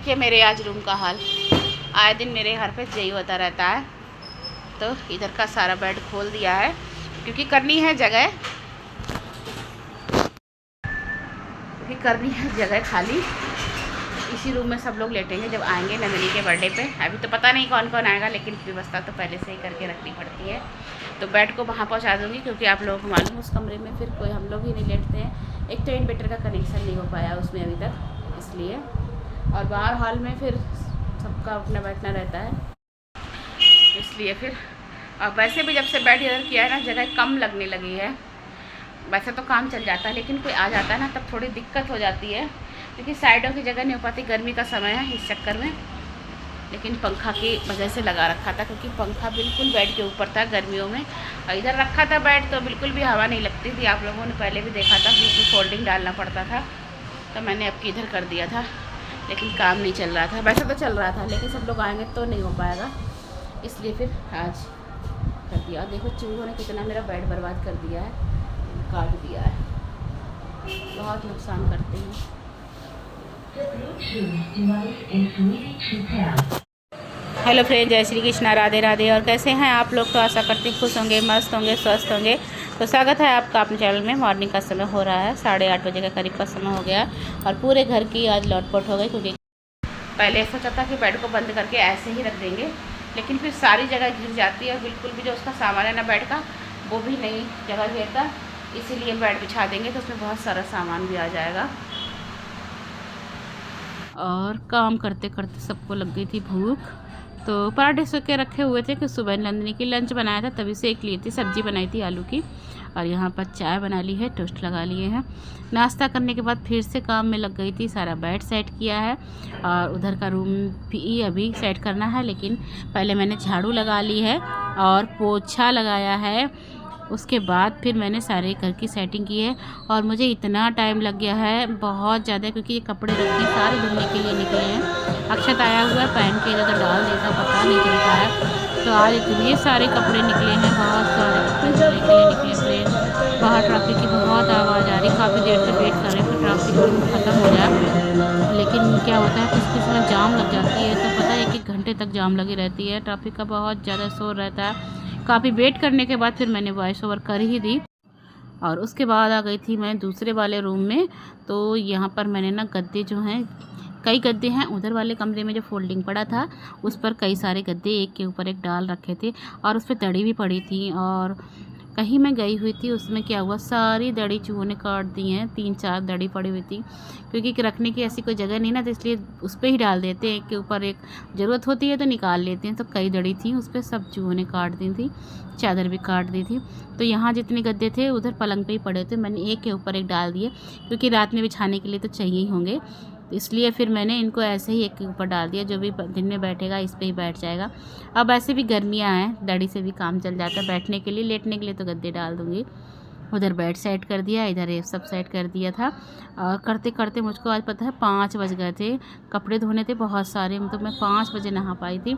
देखिए मेरे आज रूम का हाल। आए दिन मेरे घर पे यही होता रहता है। तो इधर का सारा बेड खोल दिया है क्योंकि करनी है जगह, खाली। इसी रूम में सब लोग लेटेंगे जब आएंगे नंदिनी के बर्थडे पे। अभी तो पता नहीं कौन कौन आएगा, लेकिन व्यवस्था तो पहले से ही करके रखनी पड़ती है। तो बेड को वहाँ पहुँचा दूँगी क्योंकि आप लोगों को मालूम उस कमरे में फिर कोई हम लोग ही नहीं लेटते हैं। एक तो इन्वर्टर का कनेक्शन नहीं हो पाया उसमें अभी तक, इसलिए। और बाहर हॉल में फिर सबका अपना बैठना रहता है, इसलिए फिर। और वैसे भी जब से बेड इधर किया है ना, जगह कम लगने लगी है। वैसे तो काम चल जाता है, लेकिन कोई आ जाता है ना तब थोड़ी दिक्कत हो जाती है क्योंकि साइडों की जगह नहीं हो पाती। गर्मी का समय है इस चक्कर में। लेकिन पंखा की वजह से लगा रखा था क्योंकि पंखा बिल्कुल बेड के ऊपर था गर्मियों में। और इधर रखा था बेड तो बिल्कुल भी हवा नहीं लगती थी। आप लोगों ने पहले भी देखा था, बीच में फोल्डिंग डालना पड़ता था। तो मैंने अब इधर कर दिया था, लेकिन काम नहीं चल रहा था। वैसे तो चल रहा था, लेकिन सब लोग आएंगे तो नहीं हो पाएगा, इसलिए फिर आज कर दिया। देखो चूहों ने कितना मेरा बेड बर्बाद कर दिया है, काट दिया है। बहुत नुकसान करते हैं। हेलो फ्रेंड, जय श्री कृष्णा, राधे राधे। और कैसे हैं आप लोग? तो आशा करती खुश होंगे, मस्त होंगे, स्वस्थ होंगे। तो स्वागत है आपका अपने चैनल में। मॉर्निंग का समय हो रहा है, 8:30 बजे के करीब का समय हो गया और पूरे घर की आज लौटपट हो गई क्योंकि पहले सोचा था कि बेड को बंद करके ऐसे ही रख देंगे, लेकिन फिर सारी जगह घिर जाती है। बिल्कुल भी जो उसका सामान है ना बेड का, वो भी नहीं जगह घेरता। इसीलिए बेड बिछा देंगे तो उसमें बहुत सारा सामान भी आ जाएगा। और काम करते करते सबको लग गई थी भूख, तो पराठे सेके रखे हुए थे कि सुबह नंदिनी की लंच बनाया था तभी सेक लिए थे। सब्जी बनाई थी आलू की, और यहाँ पर चाय बना ली है, टोस्ट लगा लिए हैं। नाश्ता करने के बाद फिर से काम में लग गई थी। सारा बेड सेट किया है और उधर का रूम भी अभी सेट करना है, लेकिन पहले मैंने झाड़ू लगा ली है और पोछा लगाया है। उसके बाद फिर मैंने सारे घर की सेटिंग की है। और मुझे इतना टाइम लग गया है बहुत ज़्यादा, क्योंकि ये कपड़े रखे सारे धुलने के लिए निकले हैं। अक्षत आया हुआ है, पहन के इधर डाल देता, पता नहीं चलता है। तो आज इतने सारे कपड़े निकले हैं, बहुत सारे कपड़े धुलने के लिए निकले फ्रेंड। बाहर ट्रैफिक की बहुत आवाज़ आ रही, काफ़ी देर से वेट कर रहे हैं कि ट्रैफिक ख़त्म हो जाए। लेकिन क्या होता है किस किस में जाम लग जाती है, तो पता है 1-1 घंटे तक जाम लगी रहती है। ट्रैफिक का बहुत ज़्यादा शोर रहता है। काफ़ी वेट करने के बाद फिर मैंने वॉइस ओवर कर ही दी। और उसके बाद आ गई थी मैं दूसरे वाले रूम में। तो यहाँ पर मैंने ना गद्दे जो हैं, कई गद्दे हैं उधर वाले कमरे में जो फोल्डिंग पड़ा था उस पर कई सारे गद्दे एक के ऊपर एक डाल रखे थे, और उस पर दड़ी भी पड़ी थी। और कहीं मैं गई हुई थी, उसमें क्या हुआ, सारी दड़ी चूहों ने काट दी हैं। 3-4 दड़ी पड़ी हुई थी, क्योंकि रखने की ऐसी कोई जगह नहीं ना, तो इसलिए उस पर ही डाल देते हैं। एक के ऊपर एक ज़रूरत होती है तो निकाल लेते हैं। तो कई दड़ी थी उस पर, सब चूहों ने काट दी थी, चादर भी काट दी थी। तो यहाँ जितने गद्दे थे उधर पलंग पे ही पड़े थे, मैंने एक के ऊपर एक डाल दिए क्योंकि रात में बिछाने के लिए तो चाहिए ही होंगे। तो इसलिए फिर मैंने इनको ऐसे ही एक के ऊपर डाल दिया, जो भी दिन में बैठेगा इस पे ही बैठ जाएगा। अब ऐसे भी गर्मियाँ हैं, दड़ी से भी काम चल जाता है। बैठने के लिए, लेटने के लिए तो गद्दे डाल दूँगी। उधर बेड सेट कर दिया, इधर ये सब सेट कर दिया था। और करते करते मुझको आज पता है 5 बज गए थे। कपड़े धोने थे बहुत सारे, मतलब मैं 5 बजे नहा पाई थी।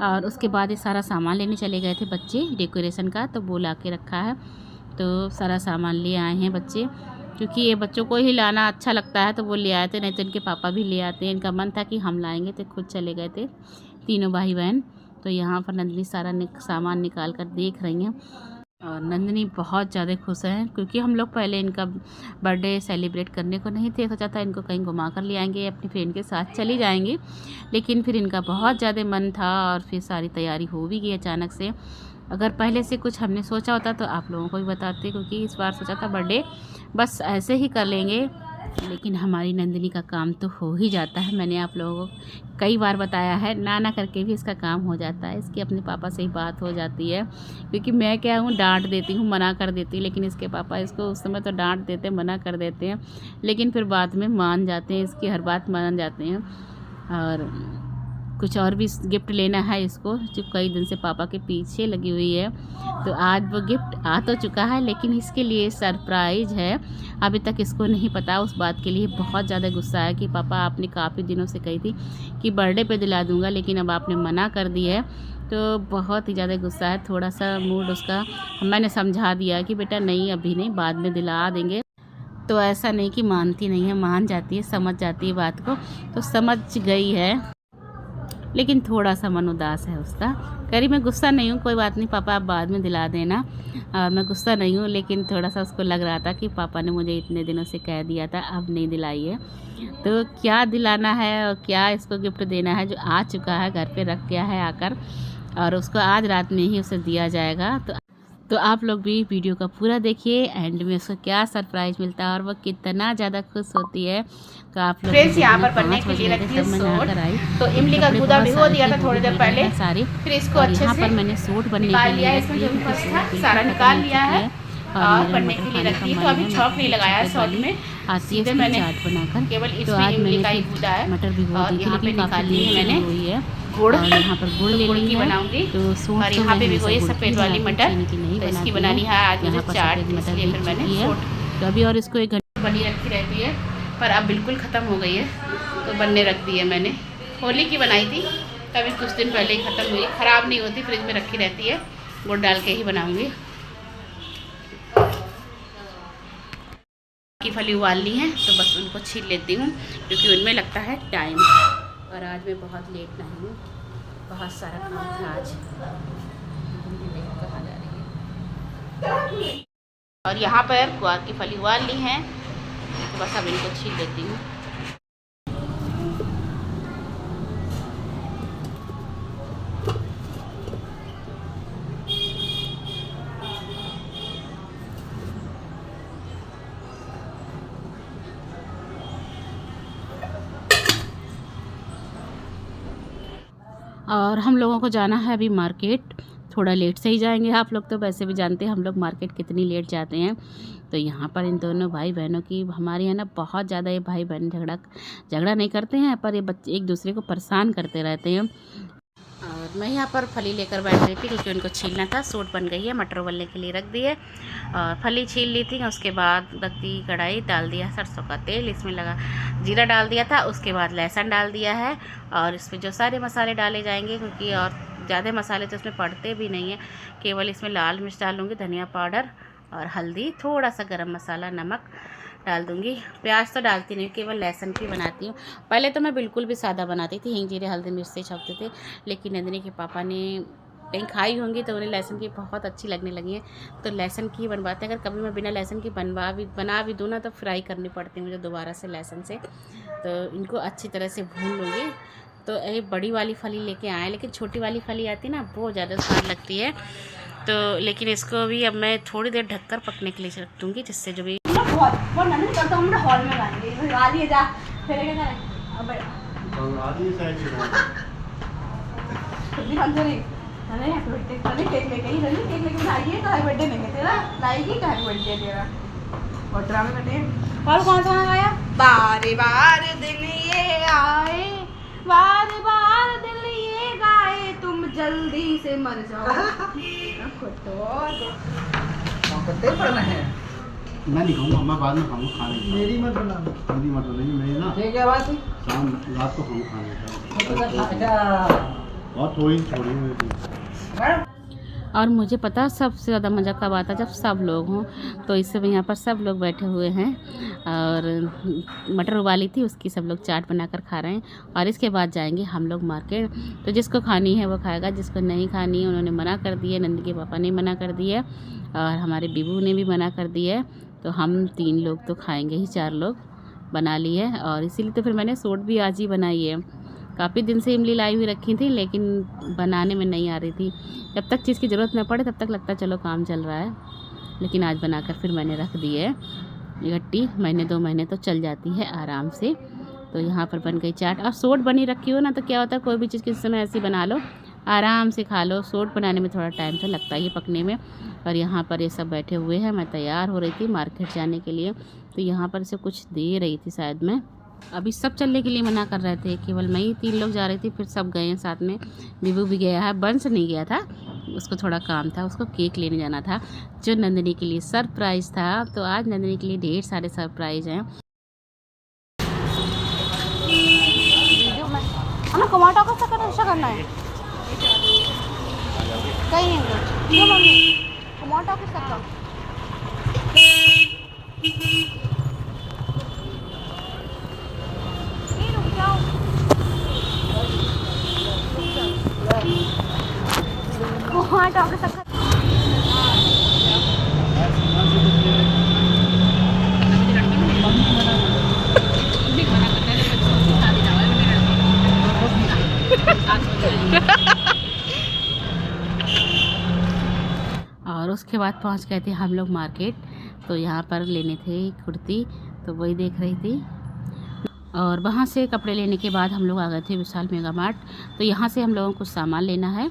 और उसके बाद ये सारा सामान लेने चले गए थे बच्चे डेकोरेशन का, तो वो ला के रखा है। तो सारा सामान ले आए हैं बच्चे, क्योंकि ये बच्चों को ही लाना अच्छा लगता है तो वो ले आए थे, नहीं तो इनके पापा भी ले आते हैं। इनका मन था कि हम लाएंगे, तो खुद चले गए थे तीनों भाई बहन। तो यहाँ पर नंदिनी सारा सामान निकाल कर देख रही हैं, और नंदिनी बहुत ज़्यादा खुश है क्योंकि हम लोग पहले इनका बर्थडे सेलिब्रेट करने को नहीं थे, सोचा था इनको कहीं घुमा कर ले आएंगे, अपनी फ्रेंड के साथ चली जाएंगे। लेकिन फिर इनका बहुत ज़्यादा मन था और फिर सारी तैयारी हो भी गई अचानक से। अगर पहले से कुछ हमने सोचा होता तो आप लोगों को भी बताते, क्योंकि इस बार सोचा था बर्थडे बस ऐसे ही कर लेंगे, लेकिन हमारी नंदिनी का काम तो हो ही जाता है। मैंने आप लोगों को कई बार बताया है, ना करके भी इसका काम हो जाता है। इसकी अपने पापा से ही बात हो जाती है, क्योंकि मैं क्या हूँ, डांट देती हूँ, मना कर देती हूँ, लेकिन इसके पापा इसको उस समय तो डांट देते हैं, मना कर देते हैं, लेकिन फिर बाद में मान जाते हैं, इसकी हर बात मान जाते हैं। और कुछ और भी गिफ्ट लेना है इसको, जो कई दिन से पापा के पीछे लगी हुई है। तो आज वो गिफ्ट आ तो चुका है, लेकिन इसके लिए सरप्राइज है, अभी तक इसको नहीं पता। उस बात के लिए बहुत ज़्यादा गुस्सा है कि पापा आपने काफ़ी दिनों से कही थी कि बर्थडे पे दिला दूंगा, लेकिन अब आपने मना कर दी है। तो बहुत ही ज़्यादा गुस्सा है, थोड़ा सा मूड उसका। मैंने समझा दिया कि बेटा नहीं, अभी नहीं, बाद में दिला देंगे। तो ऐसा नहीं कि मानती नहीं है, मान जाती है, समझ जाती है बात को। तो समझ गई है, लेकिन थोड़ा सा मन उदास है उसका। कह रही मैं गुस्सा नहीं हूँ, कोई बात नहीं पापा आप बाद में दिला देना। मैं गुस्सा नहीं हूँ, लेकिन थोड़ा सा उसको लग रहा था कि पापा ने मुझे इतने दिनों से कह दिया था, अब नहीं दिलाई है। तो क्या दिलाना है और क्या इसको गिफ्ट देना है, जो आ चुका है घर पे रख गया है आकर, और उसको आज रात में ही उसे दिया जाएगा। तो आप लोग भी वीडियो का पूरा देखिए, एंड में उसको क्या सरप्राइज मिलता है और वो कितना ज़्यादा खुश होती है। तो आप लोग यहाँ पर बनने के लिए रखी है सोट। तो इमली का गूदा भिगो दिया था थोड़ी देर पहले, सारी, फिर इसको अच्छे यहाँ से पर मैंने सोट बनने के लिए सारा निकाल लिया है और बनने के लिए रख दी। तो अभी छौंक नहीं लगाया है सॉल्ट में, आती है मैंने चाट बनाकर। केवल तो इसमें आज इमली का मैंने ही गूदा है मटर भिगो दी थी, यहाँ पे लेकिन निकाल ली है मैंने मैंने गुड़, और यहाँ पर गुड़ ले ली है। बनाऊंगी तो और यहाँ पे भी वही सफ़ेद वाली मटर, तो इसकी बनानी है आज मुझे चाट, इसलिए फिर मैंने सोट। तो अभी और इसको 1 घंटे बनी रखी रहती है, पर अब बिल्कुल ख़त्म हो गई है, तो बनने रख दी है मैंने। होली की बनाई थी, तभी कुछ दिन पहले ही ख़त्म हुई। ख़राब नहीं होती, फ्रिज में रखी रहती है, गुड़ डाल के ही बनाऊंगी। की फली उबाल ली है, तो बस उनको छील लेती हूँ, क्योंकि उनमें लगता है टाइम। और आज मैं बहुत लेट नहीं हूँ, बहुत सारा काम था आज। कहाँ जा रही है? और यहाँ पर ग्वार की फली उबाल ली है, तो बस अब इनको छील लेती हूँ। और हम लोगों को जाना है अभी मार्केट, थोड़ा लेट से ही जाएंगे। आप लोग तो वैसे भी जानते हैं हम लोग मार्केट कितनी लेट जाते हैं। तो यहाँ पर इन दोनों भाई बहनों की, हमारे यहाँ ना बहुत ज़्यादा ये भाई बहन झगड़ा नहीं करते हैं, पर ये बच्चे एक दूसरे को परेशान करते रहते हैं। और मैं यहाँ पर फली लेकर बैठ रही थी, क्योंकि उनको छीलना था। सूट बन गई है, मटर उबलने के लिए रख दी है, और फली छील ली थी। उसके बाद रख दी कढ़ाई, डाल दिया सरसों का तेल, इसमें लगा जीरा डाल दिया था। उसके बाद लहसुन डाल दिया है, और इसमें जो सारे मसाले डाले जाएंगे, क्योंकि और ज़्यादा मसाले तो इसमें पड़ते भी नहीं है, केवल इसमें लाल मिर्च डालूँगी, धनिया पाउडर और हल्दी, थोड़ा सा गरम मसाला, नमक डाल दूँगी। प्याज तो डालती नहीं, केवल लहसुन की बनाती हूँ। पहले तो मैं बिल्कुल भी सादा बनाती थी, हींग जीरे हल्दी मिर्च से छपते थे, लेकिन नंदिनी के पापा ने कहीं खाई होंगी तो उन्हें लहसुन की बहुत अच्छी लगने लगी है, तो लहसुन की बनवाते हैं। अगर कभी मैं बिना लहसुन की बना भी दूँ ना, तो फ्राई करनी पड़ती है मुझे दोबारा से लहसुन से। तो इनको अच्छी तरह से भून लूँगी। तो ये बड़ी वाली फली लेके आए, लेकिन छोटी वाली फली आती है ना, बहुत ज़्यादा स्वाद लगती है। तो लेकिन इसको भी अब मैं थोड़ी देर ढककर पकने के लिए रख दूँगी, जिससे जो भी हॉल में गाली जा फिर क्या करें अरे केक लेके ही जल्दी केक लेके आइए। तो हैप्पी बर्थडे नहीं तेरा लाएगी, तो हैप्पी बर्थडे तेरा और ड्रामे बर्थडे। और कौन सा गाया? बार बार दिन ये आए, बार बार दिल ये गाए, तुम जल्दी से मर जाओ। तो पढ़ना है, मैं नहीं खाऊंगा, मैं बाद में खाऊंगा, खाने मेरी मत बनाना, मेरी मत बनाइए, मेरी ना ये क्या बात है? शाम रात को खाऊंगा खाने और थोड़ी छोड़ी। और मुझे पता सबसे ज़्यादा मज़ा कब आता जब सब लोग हों। तो इस समय यहाँ पर सब लोग बैठे हुए हैं, और मटर उबाली थी, उसकी सब लोग चाट बनाकर खा रहे हैं। और इसके बाद जाएंगे हम लोग मार्केट। तो जिसको खानी है वो खाएगा, जिसको नहीं खानी है उन्होंने मना कर दी है, नंदी के पापा ने मना कर दी है, और हमारे बीबू ने भी मना कर दी है। तो हम 3 लोग तो खाएंगे ही, 4 लोग बना ली है। और इसीलिए तो फिर मैंने सोट भी आज ही बनाई है। काफ़ी दिन से इमली लाई हुई रखी थी, लेकिन बनाने में नहीं आ रही थी। जब तक चीज़ की ज़रूरत न पड़े तब तक लगता चलो काम चल रहा है, लेकिन आज बनाकर फिर मैंने रख दी है इकट्ठी। महीने 2 महीने तो चल जाती है आराम से। तो यहाँ पर बन गई चाट। और सोट बनी रखी हो ना, तो क्या होता है, कोई भी चीज़ किसी समय ऐसी बना लो, आराम से खा लो। सोट बनाने में थोड़ा टाइम तो लगता ही है पकने में। और यहाँ पर ये सब बैठे हुए हैं, मैं तैयार हो रही थी मार्केट जाने के लिए। तो यहाँ पर से कुछ दे रही थी शायद मैं, अभी सब चलने के लिए मना कर रहे थे, केवल मैं ही 3 लोग जा रही थी। फिर सब गए हैं साथ में, बीबू भी गया है, बंस नहीं गया था, उसको थोड़ा काम था, उसको केक लेने जाना था जो नंदिनी के लिए सरप्राइज़ था। तो आज नंदिनी के लिए ढेर सारे सरप्राइज़ हैं। करना है कहीं टमाटो टमाटर के साथ और उसके बाद पहुंच गए थे हम लोग मार्केट। तो यहाँ पर लेने थे कुर्ती, तो वही देख रही थी। और वहाँ से कपड़े लेने के बाद हम लोग आ गए थे विशाल मेगा मार्ट। तो यहाँ से हम लोगों को सामान लेना है,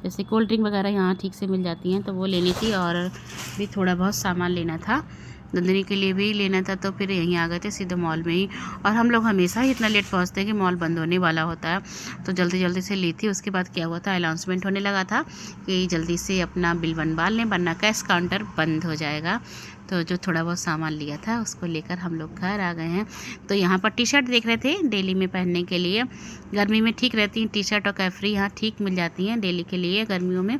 जैसे कोल्ड ड्रिंक वगैरह यहाँ ठीक से मिल जाती हैं, तो वो लेनी थी। और भी थोड़ा बहुत सामान लेना था, नंदिनी के लिए भी लेना था। तो फिर यहीं आ गए थे सीधे मॉल में ही। और हम लोग हमेशा ही इतना लेट पहुंचते हैं कि मॉल बंद होने वाला होता है, तो जल्दी जल्दी से ली थी। उसके बाद क्या हुआ था, अनाउंसमेंट होने लगा था कि जल्दी से अपना बिल बनवा लें वरना कैश काउंटर बंद हो जाएगा। तो जो थोड़ा बहुत सामान लिया था उसको लेकर हम लोग घर आ गए हैं। तो यहाँ पर टी शर्ट देख रहे थे डेली में पहनने के लिए, गर्मी में ठीक रहती हैं टी शर्ट और कैफ्री, यहाँ ठीक मिल जाती हैं डेली के लिए गर्मियों में।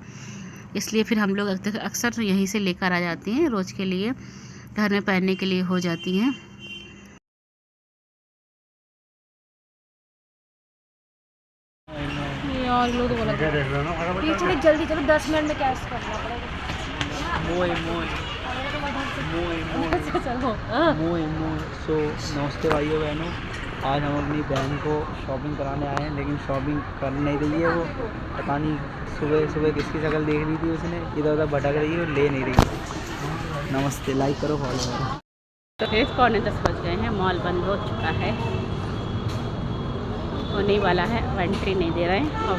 इसलिए फिर हम लोग अक्सर यहीं से लेकर आ जाते हैं, रोज़ के लिए घर में पहनने के लिए हो जाती हैं। और लोग तो बोला थोड़ी जल्दी चलो, 10 मिनट में कैश करना पड़ेगा। सो नमस्ते भाइयों बहनों, आज हम अपनी बहन को शॉपिंग कराने आए हैं, लेकिन शॉपिंग कर नहीं रही है वो। पता नहीं सुबह सुबह किसकी शक्ल देख ली थी उसने, इधर उधर भटक रही है और ले नहीं रही है। नमस्ते, लाइक करो, फॉलो करो। तो 10 बज गए हैं, मॉल बंद हो चुका है, होने वाला है, एंट्री नहीं दे रहे हैं। और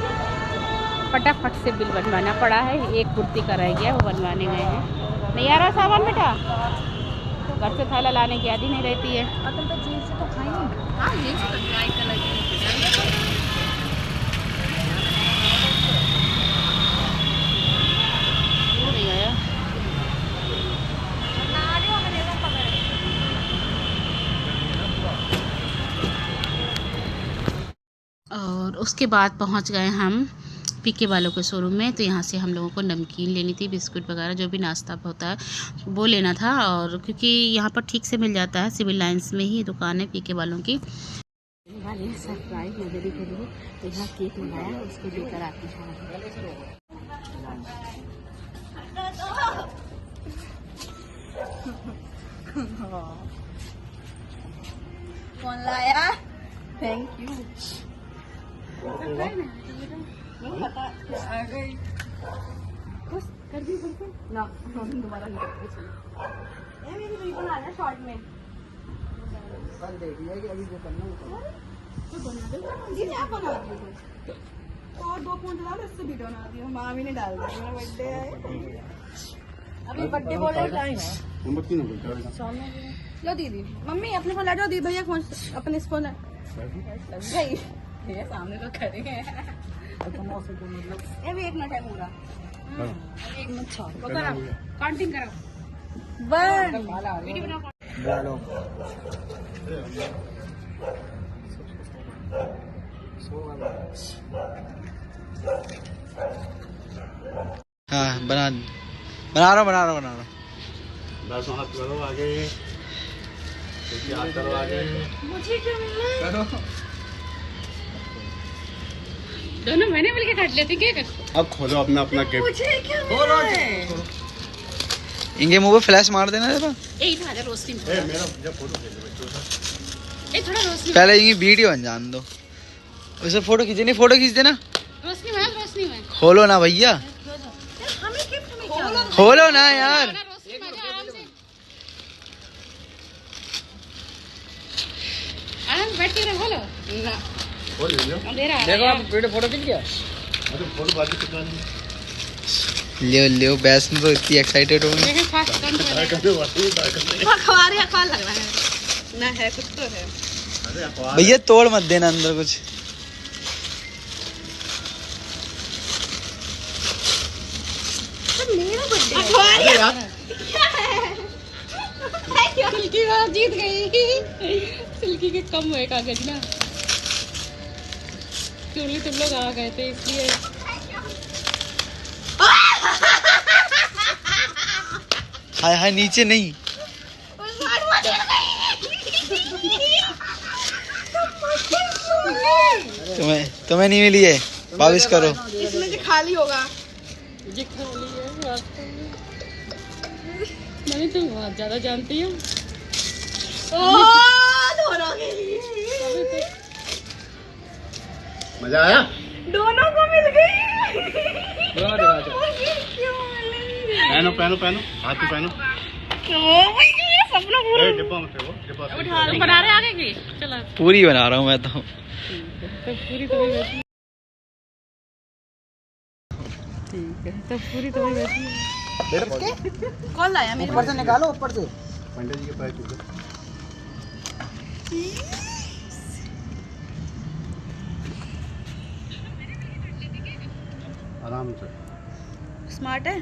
फटाफट से बिल बनवाना पड़ा है। एक कुर्ती का रह गया, वो बनवाने गए हैं। नहीं आ रहा सामान बेटा, घर से थैला लाने की आदि नहीं रहती है। तो जीन्स तो खाएंगे। हाँ जीन्स तो ब्लैक कलर की नहीं आया। और उसके बाद पहुंच गए हम पीके वालों के शोरूम में। तो यहाँ से हम लोगों को नमकीन लेनी थी, बिस्कुट वगैरह जो भी नाश्ता होता है वो लेना था। और क्योंकि यहाँ पर ठीक से मिल जाता है, सिविल लाइंस में ही दुकान है पीके वालों की। सरप्राइज नजरी के लिए तो यहाँ केक मंगाया, उसको लेकर आती हैं। कौन लाया? Thank you. आ गई खुश कर दी बिल्कुल ना, दोबारा नहीं करते। ये मेरी वीडियो बना रहा शॉर्ट में, कल देख लिया कि अभी जो करना है तो बना दो। ये क्या बना दिया तो और 2 फोन डाल, इससे वीडियो बना दिया। मामी ने डाल दिया, मेरा बर्थडे है अभी, बर्थडे बोल रहा टाइम है नंबर 3 नंबर। लो दीदी, मम्मी अपने फोन ला जाओ, दीदी भैया फोन अपने इस फोन भाई ये सामने तो खड़े हैं। ये भी 1 मिनट है पूरा, 1 मिनट 6 काउंटिंग करो 1 वीडियो बनाओ। हाँ बना रहा हूँ। बस हाथ करो आगे, हाथ करो आगे। मुझे क्या मिलना है? दोनों मैंने मिलके काट लेते केक। अब खोलो अपना अपना गिफ्ट। मुझे क्या मिलना है? इनके मुंह पे फ्लैश मार देना जरा। थोड़ा रोशनी मेरा फोटो खींच लो बच्चों से। थोड़ा रोशनी पहले इनकी वीडियो जान दो, उसे फोटो खींचनी, फोटो खींच देना। रोशनी में खोलो ना भैया, हमें गिफ्ट में क्या? खोलो ना यार। आराम से बैठ के खोलो ना, खोल लो। देखो आप वीडियो फोटो खींच गया। अरे फोटो बाजू कितना लियो बैस में तो इतनी एक्साइटेड हो गई। अखबार लग रहा है ना, है कुछ तो है। भैया तोड़ मत देना अंदर कुछ। मेरा बर्थडे सिल्की बात जीत गई। सिल्की के कम हुए कागज ना, क्योंकि तुम लोग आ गए थे इसलिए। हाय हाय नीचे नहीं, तुम्हें नहीं मिली है, वापस करो। इसमें से खाली होगा। सब्जी खा ली है वास्तव में। मैंने तुम बहुत ज़्यादा जानती हो। दोनों के लिए मजा आया? दोनों को मिल गई। दोनों दिखा दो। पहनो पहनो पहनो, हाथ पे पहनो। सपना ए, डिब्बा मत फेंको, डिब्बा फेंको। तुम बना रहे आगे की? चलो पूरी बना रहा हूँ मैं तो। तो पूरी तो बैठी। ठीक है तो पूरी तो बैठी है। कौन लाया मेरे ऊपर से निकालो, ऊपर से। पंडित जी के पैर छू दो। आराम से। स्मार्ट है।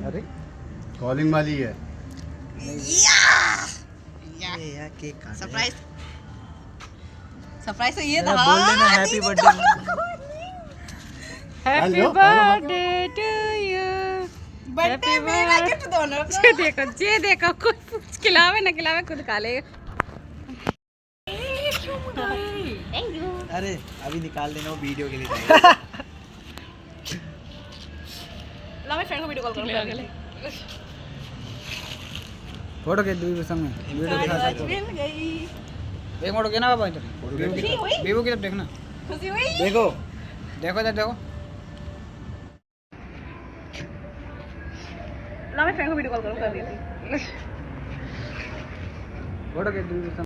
अरे कॉलिंग वाली है। यार केक काट सरप्राइज सरप्राइज तो ये था। बोल देना happy birthday. Happy birthday to you. Birthday मेरा गिफ्ट दोनों को। ये देखो कोई खिलावे ना खिलावे खुद खा लेगा। अरे अभी निकाल देना, वो वीडियो के लिए। ला मैं फ्रेंड को वीडियो कॉल करूँ। फोटो के दूर संग में वीडियो दिखा सकते हो। मिल गई। एक मोड़ के ना बाबा इधर खुशी हुई। वीवो की तरफ देखना। खुशी हुई। देखो देखो इधर देखो। ला मैं फ्रेंड को वीडियो कॉल करूँ कर दी थी। फोटो के दूर संग